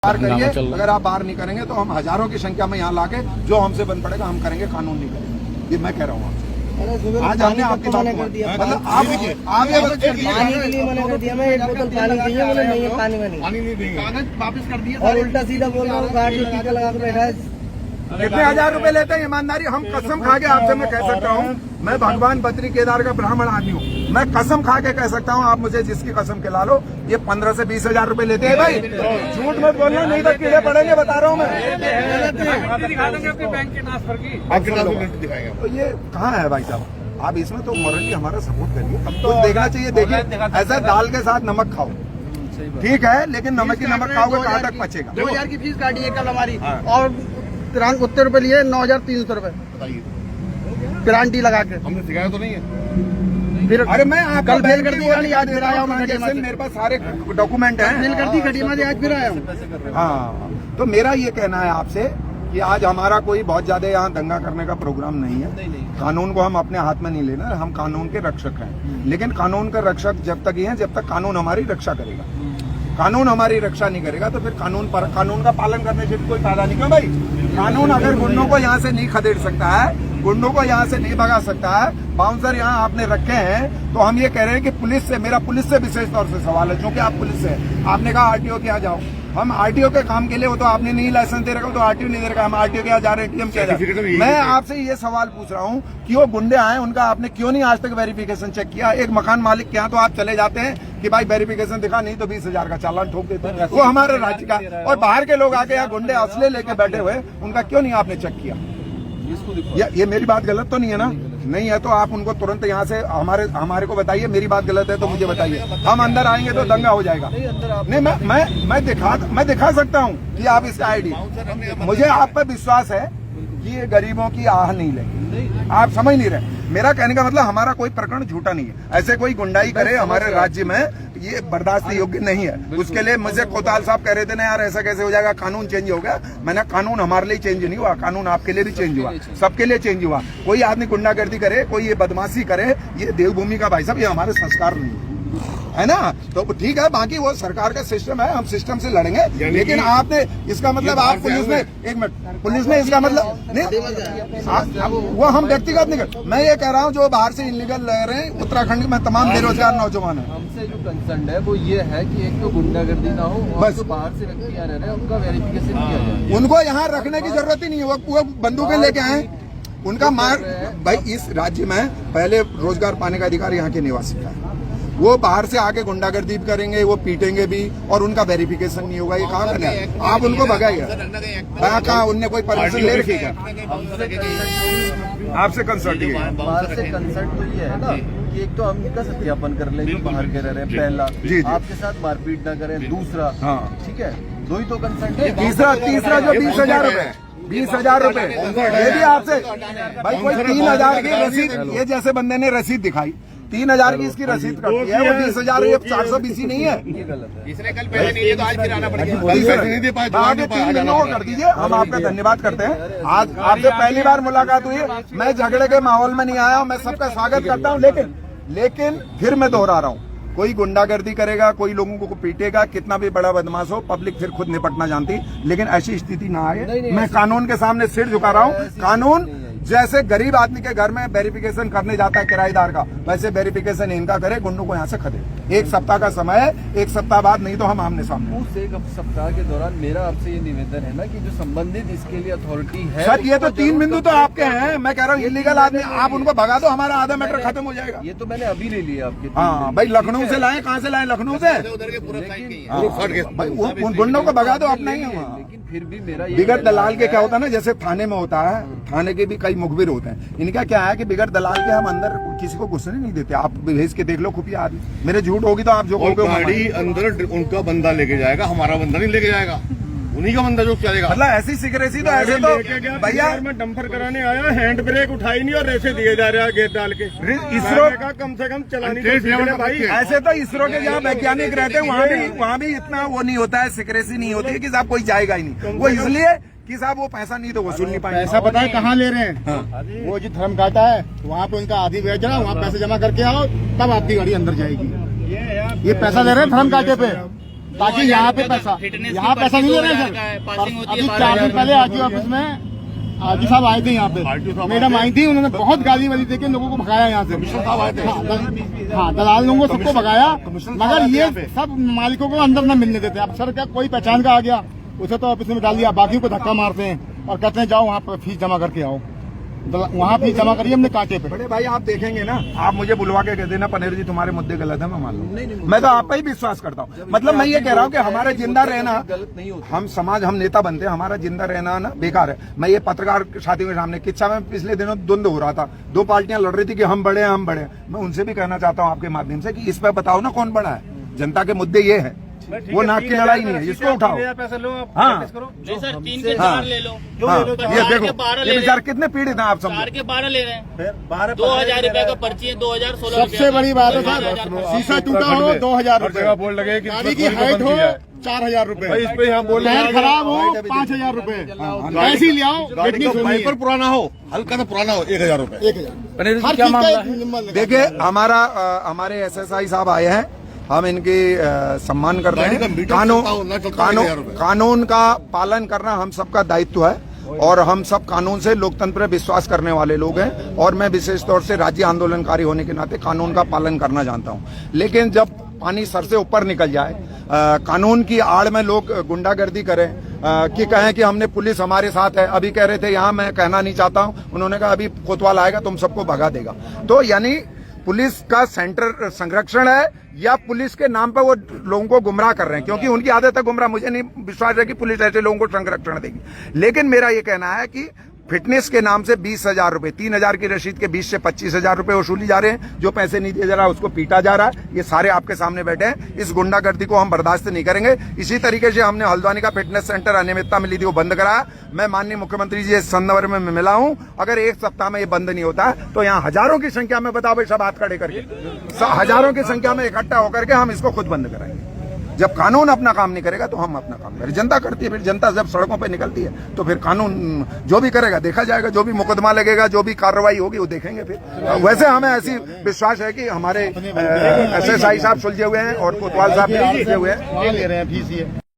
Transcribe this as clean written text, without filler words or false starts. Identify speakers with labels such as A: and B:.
A: बाहर करिए, अगर आप बाहर नहीं करेंगे तो हम हजारों की संख्या में यहाँ लाके जो हमसे बन पड़ेगा हम करेंगे, कानून नहीं करेंगे। ये मैं कह रहा हूँ आपसे। आज हमने आपकी बात कर दिया, मतलब आप
B: पानी के लिए मना कर दिया। मैं एक बोतल पानी चाहिए, बोले नहीं है पानी में नहीं,
C: पानी नहीं देंगे,
A: कागज वापस कर दिए
B: और उल्टा सीधा बोल रहा हूँ गाड़ी में टीका लगा के बैठा है।
A: कितने हजार रुपए लेते हैं ईमानदारी? हम कसम खा के आपसे मैं कह सकता हूँ, मैं भगवान बद्री केदार का ब्राह्मण आदमी हूँ, मैं कसम खा के कह सकता हूँ, आप मुझे जिसकी कसम खिला लो, ये 15 से 20 हजार रुपए लेते हैं भाई। झूठ मत बोलना, नहीं तो कीड़े पड़ेंगे, बता रहा हूँ मैं। तो ये कहाँ है भाई साहब? आप इसमें तो मॉरली हमारा सपोर्ट करिए, अब तो देखना चाहिए। देखिए ऐसा दाल के साथ नमक खाओ, ठीक है, लेकिन नमक ही नमक खाओगे कहाँ तक पचेगा।
B: 2000 की फीस काटी है कल हमारी, और 73 रुपए लिए, 9300 रुपए गारंटी लगा के।
C: हमने सिखाया तो नहीं है।
A: फिर अरे मैं
B: कल फेल कर दिया, आज फिर आया हूँ,
A: मेरे पास सारे डॉक्यूमेंट हैं।
B: फेल कर दी घटिया, मैं आज फिर आया हूँ।
A: हाँ, तो मेरा ये कहना है आपसे कि आज हमारा कोई बहुत ज्यादा यहाँ दंगा करने का प्रोग्राम नहीं है। कानून को हम अपने हाथ में नहीं लेना, हम कानून के रक्षक हैं, लेकिन कानून के रक्षक जब तक ही हैं जब तक कानून हमारी रक्षा करेगा। कानून हमारी रक्षा नहीं करेगा तो फिर कानून का पालन करने से भी कोई फायदा नहीं। क्यों भाई? कानून अगर गुंडों को यहाँ से नहीं खदेड़ सकता है, गुंडों को यहाँ से नहीं भगा सकता है, बाउंसर यहाँ आपने रखे हैं, तो हम ये कह रहे हैं कि पुलिस से, मेरा पुलिस से विशेष तौर से सवाल है, क्योंकि आप पुलिस से, आपने कहा आरटीओ के यहाँ जाओ, हम आरटीओ के काम के लिए, वो तो आपने नहीं लाइसेंस दे रखा, तो आरटीओ नहीं दे रखा, हम आरटीओ के यहाँ जा रहे हैं, टीएम कह रहे हैं। मैं आपसे ये सवाल पूछ रहा हूँ कि वो गुंडे आए, उनका आपने क्यों नहीं आज तक वेरिफिकेशन चेक किया? एक मकान मालिक के यहाँ तो आप चले जाते हैं कि भाई वेरिफिकेशन दिखा, नहीं तो 20,000 का चालान ठोक देते हैं, वो हमारे राज्य का। और बाहर के लोग आके यहाँ गुंडे असले लेके बैठे हुए, उनका क्यों नहीं आपने चेक किया? ये मेरी बात गलत तो नहीं है ना? नहीं है तो आप उनको तुरंत यहाँ से हमारे को बताइए, मेरी बात गलत है तो मुझे बताइए, हम अंदर आएंगे तो दंगा हो जाएगा। नहीं, मैं दिखा सकता हूँ कि आप इसका आईडी, मुझे आप पर विश्वास है कि ये गरीबों की आह नहीं लेंगे। आप समझ नहीं रहे, मेरा कहने का मतलब हमारा कोई प्रकरण झूठा नहीं है। ऐसे कोई गुंडाई करे हमारे राज्य में, ये बर्दाश्त योग्य नहीं है। उसके लिए मुझे कोताल साहब कह रहे थे ना यार ऐसा कैसे हो जाएगा, कानून चेंज हो गया। मैंने कानून हमारे लिए चेंज नहीं हुआ, कानून आपके लिए भी चेंज हुआ, सबके लिए चेंज हुआ। कोई आदमी गुंडागर्दी करे, कोई ये बदमाशी करे, ये देवभूमि का भाई साहब, ये हमारे संस्कार नहीं है ना। तो ठीक है, बाकी वो सरकार का सिस्टम है, हम सिस्टम से लड़ेंगे, लेकिन आपने इसका मतलब आप पुलिस में, एक मिनट, पुलिस में इसका मतलब नहीं, वो हम व्यक्तिगत नहीं कर। मैं ये कह रहा हूँ जो बाहर से इलीगल रह रहे हैं उत्तराखंड में तमाम बेरोजगार नौजवान है,
D: हमसे जो कंसर्न है वो ये है कि एक तो गुंडागर्दी ना हो, और जो बाहर से व्यक्ति आ रहे हैं उनका वेरिफिकेशन किया जाए।
A: उनको यहाँ रखने की जरूरत ही नहीं है, वो बंदूकें लेके आए, उनका मार। भाई इस राज्य में पहले रोजगार पाने का अधिकार यहाँ के निवासी का, वो बाहर से आके गुंडागर्दी करेंगे, वो पीटेंगे भी, और उनका वेरिफिकेशन नहीं होगा। ये कहाँ करना है? आप उनको भगाइए, कहाँ उनने कोई परमिशन ले रखी है? आपसे कंसल्ट,
D: बाहर से कंसर्न तो ये है ना कि एक तो हम इनका सत्यापन कर लें जो बाहर के रह रहे हैं, पहला
A: जी।
D: आपके साथ मारपीट ना करें, दूसरा,
A: हाँ
D: ठीक है, दो ही तो कंसर्न है।
A: तीसरा जो 20,000 रुपए, 20,000 रुपए, ये भी आपसे भाई कोई 3,000 की रसीद, ये जैसे बंदे ने रसीद दिखाई 3,000 की इसकी रसीद कटती है, वो 20,000 ये 420 नहीं है।
C: इसने कल पैसे नहीं दिए तो आज फिर आना पड़ेगा।
A: आगे 3 दिनों को कर दीजिए, हम आपका धन्यवाद करते हैं। आज आपसे पहली बार मुलाकात हुई, मैं झगड़े के माहौल में नहीं आया हूँ, मैं सबका स्वागत करता हूँ, लेकिन फिर मैं दोहरा रहा हूँ, कोई गुंडागर्दी करेगा, कोई लोगों को पीटेगा, कितना भी बड़ा बदमाश हो, पब्लिक फिर खुद निपटना जानती, लेकिन ऐसी स्थिति ना आए। मैं कानून के सामने सिर झुका रहा हूँ। कानून जैसे गरीब आदमी के घर में वेरिफिकेशन करने जाता है किराएदार का, वैसे वेरिफिकेशन इनका करे, गुंडों को यहाँ से खदे। 1 सप्ताह का समय है, 1 सप्ताह बाद नहीं तो हम आमने सामने।
D: उस 1 सप्ताह के दौरान मेरा आपसे ये निवेदन है ना कि जो संबंधित इसके लिए अथॉरिटी है।
A: सर ये तो 3 बिंदु तो आपके हैं, मैं कह रहा हूँ इलीगल आदमी आप उनको भगा दो, हमारा आधा मैटर खत्म हो जाएगा।
D: ये तो मैंने अभी ले लिया आपके।
A: हाँ भाई, लखनऊ से लाए, कहाँ से लाए? लखनऊ से। उन गुंडों को भगा दो, अपना ही है वहाँ।
D: लेकिन फिर भी मेरा
A: बिगड़ दलाल के क्या होता है ना, जैसे थाने में होता है, थाने के भी कई मुखबिर होते हैं, इनका क्या है कि बिगड़ दलाल के हम अंदर किसी को घुसने नहीं देते। आप भेज के देख लो खुफिया आदमी, मेरे झूठ होगी तो आप जो कहोगे।
C: गाड़ी अंदर उनका बंदा लेके जाएगा, हमारा बंदा नहीं लेके जाएगा, उन्हीं का बंदा जो चलेगा।
A: मतलब ऐसी सिक्रेसी तो ऐसे तो भैया,
E: मैं डंपर कराने आया, हैंड ब्रेक उठाई नहीं और ऐसे दिए जा रहा है गेट डाल के।
A: इसरो
E: का कम से कम चलानी
A: भाई, ऐसे तो इसरो के जहाँ वैज्ञानिक रहते हैं वहाँ भी इतना वो नहीं होता है, सिक्रेसी नहीं होती है कि साहब कोई जाएगा ही नहीं। वो इसलिए कि साहब वो पैसा नहीं तो वसूल नहीं पाएंगे।
E: पैसा पता है कहाँ ले रहे हैं? वो जो धर्म काटा है वहाँ पे उनका आधी बेच रहा है, वहाँ पैसे जमा करके आओ तब आपकी गाड़ी अंदर जाएगी। ये पैसा ले रहे हैं धर्म काटे पे, ताकि यहाँ पे पैसा नहीं ले रहे सर। अभी 4 दिन पहले आरटीओ ऑफिस में आरटी साहब आए थे यहाँ पे, मैडम आई थी, उन्होंने बहुत गाली वाली देके लोगों को भगाया यहाँ से। हाँ, दलाल लोगों को सबको भगाया, मगर ये सब मालिकों को अंदर न मिलने देते। अब सर क्या कोई पहचान का आ गया उसे तो ऑफिस में डाल दिया, बाकी को धक्का मारते हैं और कहते हैं जाओ वहाँ पर फीस जमा करके आओ। वहाँ फीस जमा करिए हमने कांटे पे।
A: बड़े भाई आप देखेंगे ना, आप मुझे बुलवा के कह देना पनेर जी तुम्हारे मुद्दे गलत है, मैं मान लूँ। मैं तो आप पे ही विश्वास करता हूँ। मतलब मैं ये कह रहा हूँ कि हमारा जिंदा रहना, हम समाज, हम नेता बनते हैं, हमारा जिंदा रहना ना बेकार है। मैं ये पत्रकार साथियों के सामने किस्सा में पिछले दिनों द्वंद्व हो रहा था, 2 पार्टियां लड़ रही थी कि हम बड़े हैं हम बड़े हैं। मैं उनसे भी कहना चाहता हूँ आपके माध्यम से कि इस पर बताओ ना कौन बड़ा है। जनता के मुद्दे ये है, वो नाक की लड़ाई नहीं है, इसको उठाओ। हाँ
F: सर 3 के 4 ले लो।
A: हाँ, ये देखो ये बेचारे कितने पीड़ित हैं आप सब।
F: 4 के 12 ले रहे हैं। 2000 रुपए का पर्ची है, 2016।
E: सबसे बड़ी बात है सर, शीशा टूटा हो 2000 रुपए,
C: बोल लगे कि
E: गाड़ी की हाइट हो 4000 रुपए,
C: इस पे हम बोल
E: टायर खराब हो 5000 रुपए, ऐसी ले आओ
C: पर पुराना हो, हल्का सा पुराना हो 1000 रुपए।
E: 1000
A: देखिए हमारे SSI साहब आए हैं, हम इनकी सम्मान करते हैं। कानून का पालन करना हम सबका दायित्व है और हम सब कानून से, लोकतंत्र पर विश्वास करने वाले लोग हैं और मैं विशेष तौर से राज्य आंदोलनकारी होने के नाते कानून का पालन करना जानता हूं। लेकिन जब पानी सर से ऊपर निकल जाए, कानून की आड़ में लोग गुंडागर्दी करें, कि कहें कि हमने पुलिस हमारे साथ है। अभी कह रहे थे यहाँ, मैं कहना नहीं चाहता हूं, उन्होंने कहा अभी कोतवाल आएगा तुम सबको भगा देगा। तो यानी पुलिस का सेंटर संरक्षण है या पुलिस के नाम पर वो लोगों को गुमराह कर रहे हैं, क्योंकि उनकी आदत है गुमराह। मुझे नहीं विश्वास है कि पुलिस ऐसे लोगों को संरक्षण देगी। लेकिन मेरा ये कहना है कि फिटनेस के नाम से 20,000 रुपए, 3,000 की रसीद के 20 से 25,000 रुपए वसूली जा रहे हैं। जो पैसे नहीं दिए जा रहा उसको पीटा जा रहा है। ये सारे आपके सामने बैठे हैं। इस गुंडागर्दी को हम बर्दाश्त नहीं करेंगे। इसी तरीके से हमने हल्द्वानी का फिटनेस सेंटर अनियमितता मिली थी, वो बंद कराया। मैं माननीय मुख्यमंत्री जी इस संदर्भ में मिला हूं। अगर 1 सप्ताह में ये बंद नहीं होता तो यहाँ हजारों की संख्या में, बताओ भाई, सब हाथ खड़े करके, हजारों की संख्या में इकट्ठा होकर के हम इसको खुद बंद कराएंगे। जब कानून अपना काम नहीं करेगा तो हम अपना काम करें। जनता करती है, फिर जनता जब सड़कों पे निकलती है तो फिर कानून जो भी करेगा देखा जाएगा, जो भी मुकदमा लगेगा, जो भी कार्रवाई होगी वो देखेंगे। फिर वैसे हमें ऐसी विश्वास है कि हमारे SSI साहब सुलझे हुए हैं और कोतवाल साहब भी सुलझे हुए हैं।
E: ले रहे हैं फीस ये।